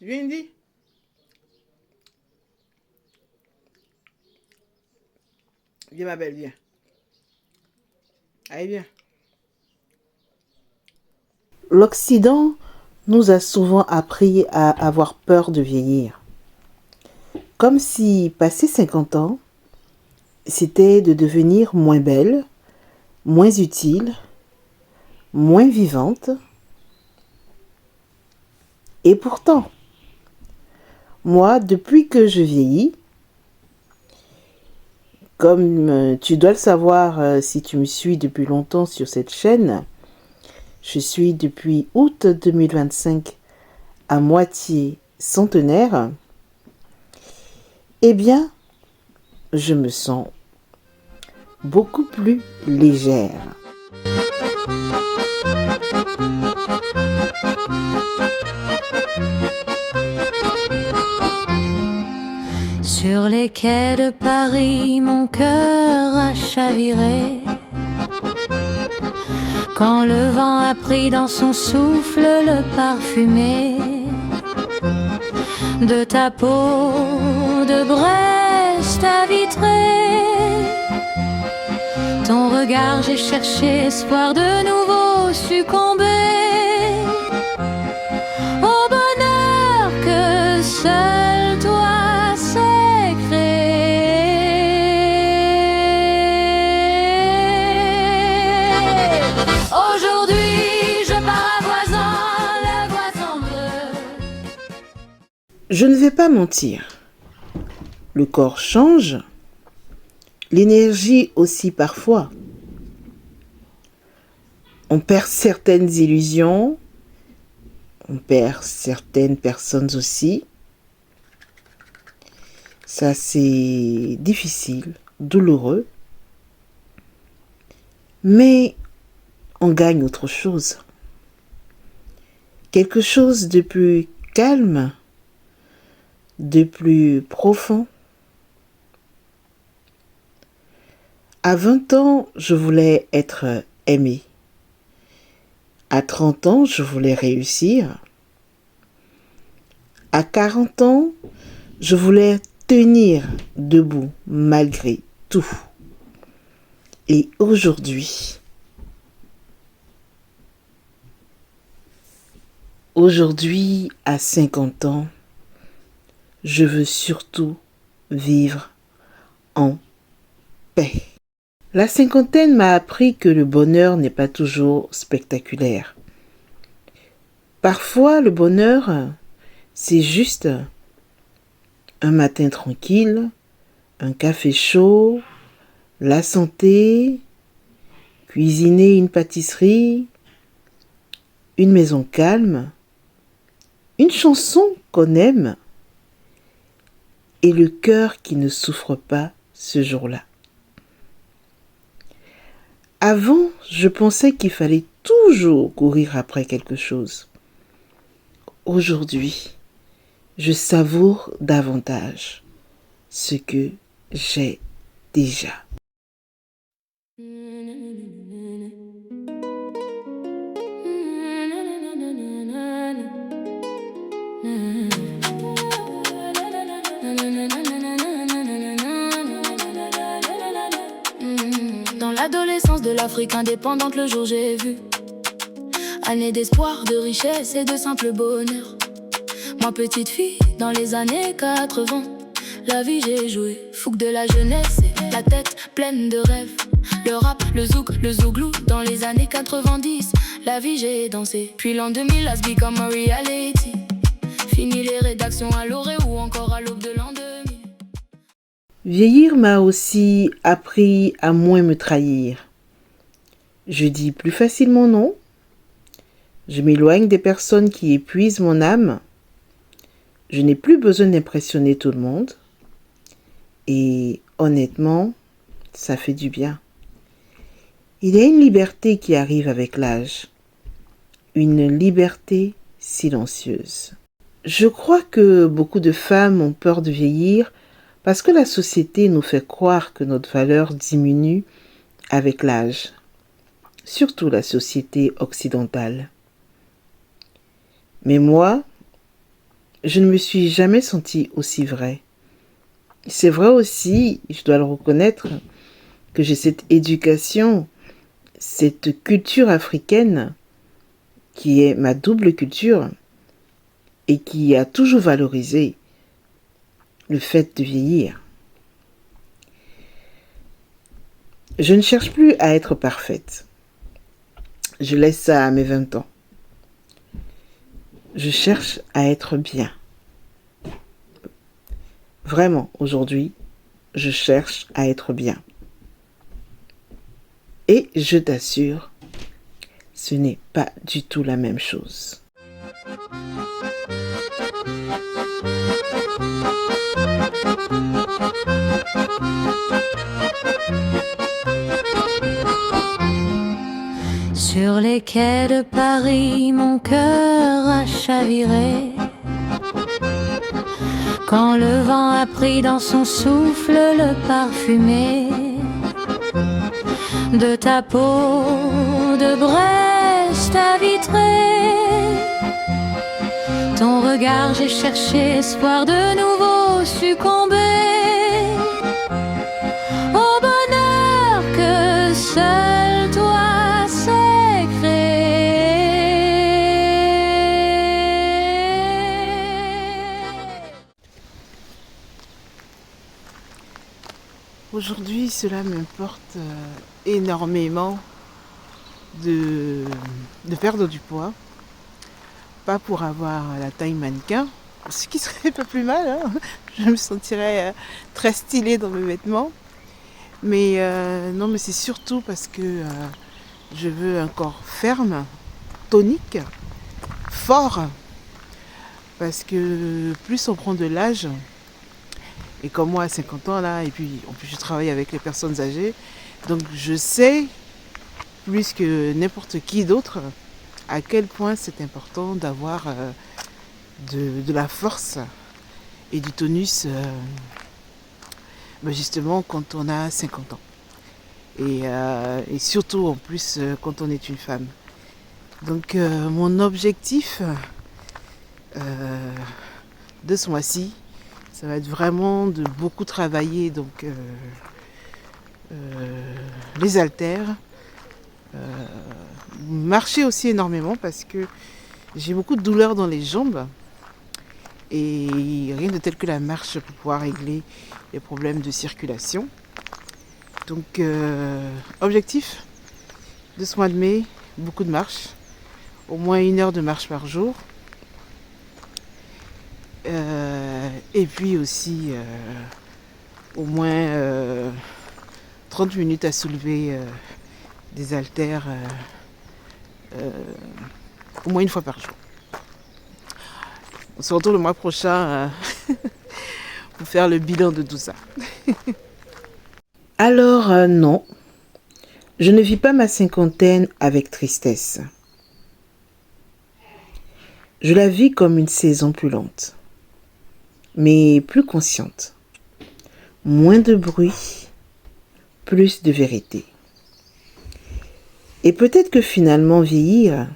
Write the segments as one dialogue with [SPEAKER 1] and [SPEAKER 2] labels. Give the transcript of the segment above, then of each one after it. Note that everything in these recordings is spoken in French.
[SPEAKER 1] Viens, Indy. Viens, ma belle, viens. Allez, viens.
[SPEAKER 2] L'Occident nous a souvent appris à avoir peur de vieillir. Comme si passer 50 ans, c'était de devenir moins belle, moins utile, moins vivante. Et pourtant, moi, depuis que je vieillis, comme tu dois le savoir si tu me suis depuis longtemps sur cette chaîne, je suis depuis août 2025 à moitié centenaire, eh bien, je me sens beaucoup plus légère.
[SPEAKER 3] Sur les quais de Paris, mon cœur a chaviré. Quand le vent a pris dans son souffle le parfumé de ta peau de Brest à Vitré. Ton regard, j'ai cherché espoir de nouveau succomber au bonheur que seul toi sais créer. Aujourd'hui, je pars à Voisin, le Voisin bleu.
[SPEAKER 2] Je ne vais pas mentir. Le corps change, l'énergie aussi parfois. On perd certaines illusions, on perd certaines personnes aussi. Ça, c'est difficile, douloureux. Mais on gagne autre chose. Quelque chose de plus calme, de plus profond. À 20 ans, je voulais être aimée. À 30 ans, je voulais réussir. À 40 ans, je voulais tenir debout malgré tout. Et aujourd'hui, à 50 ans, je veux surtout vivre en paix. La cinquantaine m'a appris que le bonheur n'est pas toujours spectaculaire. Parfois, le bonheur, c'est juste un matin tranquille, un café chaud, la santé, cuisiner une pâtisserie, une maison calme, une chanson qu'on aime et le cœur qui ne souffre pas ce jour-là. Avant, je pensais qu'il fallait toujours courir après quelque chose. Aujourd'hui, je savoure davantage ce que j'ai déjà.
[SPEAKER 3] Dans l'adolescence de l'Afrique indépendante, le jour j'ai vu année d'espoir, de richesse et de simple bonheur. Moi petite fille, dans les années 80, la vie j'ai joué, fougue de la jeunesse et la tête pleine de rêves. Le rap, le zouk, le zouglou, dans les années 90, la vie j'ai dansé. Puis l'an 2000, has become a reality. Fini les rédactions à l'orée ou encore à l'aube de l'an 2000.
[SPEAKER 2] Vieillir m'a aussi appris à moins me trahir. Je dis plus facilement non. Je m'éloigne des personnes qui épuisent mon âme. Je n'ai plus besoin d'impressionner tout le monde. Et honnêtement, ça fait du bien. Il y a une liberté qui arrive avec l'âge. Une liberté silencieuse. Je crois que beaucoup de femmes ont peur de vieillir parce que la société nous fait croire que notre valeur diminue avec l'âge. Surtout la société occidentale. Mais moi, je ne me suis jamais sentie aussi vraie. C'est vrai aussi, je dois le reconnaître, que j'ai cette éducation, cette culture africaine qui est ma double culture et qui a toujours valorisé le fait de vieillir. Je ne cherche plus à être parfaite. Je laisse ça à mes 20 ans. Je cherche à être bien. Vraiment, aujourd'hui, je cherche à être bien. Et je t'assure, ce n'est pas du tout la même chose.
[SPEAKER 3] Sur les quais de Paris, mon cœur a chaviré. Quand le vent a pris dans son souffle le parfumé de ta peau de Brest à vitré. Ton regard, j'ai cherché espoir de nouveau succomber au bonheur que seul toi sais créer.
[SPEAKER 2] Aujourd'hui, cela m'importe énormément de perdre du poids. Pas pour avoir la taille mannequin, ce qui serait pas plus mal, hein. Je me sentirais très stylée dans mes vêtements. Mais non, mais c'est surtout parce que je veux un corps ferme, tonique, fort. Parce que plus on prend de l'âge, et comme moi à 50 ans là, et puis en plus je travaille avec les personnes âgées, donc je sais, plus que n'importe qui d'autre, à quel point c'est important d'avoir de la force et du tonus justement quand on a 50 ans. Et surtout en plus quand on est une femme. Donc mon objectif de ce mois-ci, ça va être vraiment de beaucoup travailler donc les haltères, marcher aussi énormément parce que j'ai beaucoup de douleurs dans les jambes et rien de tel que la marche pour pouvoir régler les problèmes de circulation. Donc objectif de ce mois de mai, beaucoup de marche, au moins 1 heure de marche par jour. Et puis aussi au moins 30 minutes à soulever des haltères au moins 1 fois par jour. On se retrouve le mois prochain pour faire le bilan de tout ça. Alors non, je ne vis pas ma cinquantaine avec tristesse. Je la vis comme une saison plus lente, mais plus consciente. Moins de bruit, plus de vérité. Et peut-être que finalement vieillir,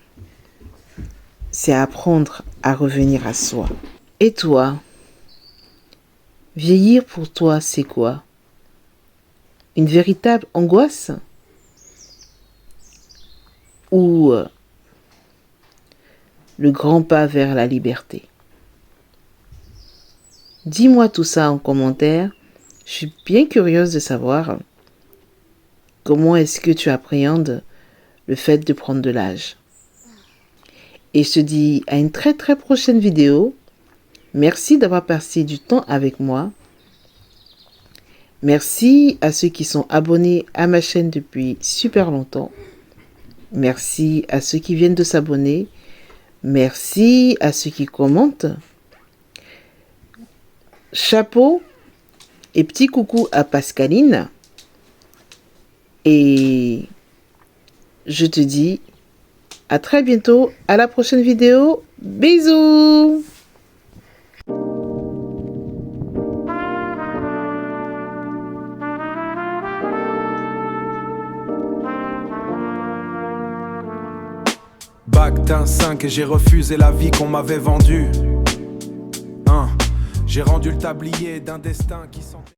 [SPEAKER 2] c'est apprendre à revenir à soi. Et toi, vieillir pour toi, c'est quoi? Une véritable angoisse? Ou le grand pas vers la liberté? Dis-moi tout ça en commentaire. Je suis bien curieuse de savoir comment est-ce que tu appréhendes le fait de prendre de l'âge. Et je te dis à une très très prochaine vidéo. Merci d'avoir passé du temps avec moi. Merci à ceux qui sont abonnés à ma chaîne depuis super longtemps. Merci à ceux qui viennent de s'abonner. Merci à ceux qui commentent. Chapeau et petit coucou à Pascaline. Et je te dis à très bientôt, à la prochaine vidéo. Bisous!
[SPEAKER 4] Bac d'un 5 et j'ai refusé la vie qu'on m'avait vendue. J'ai rendu le tablier d'un destin qui sentait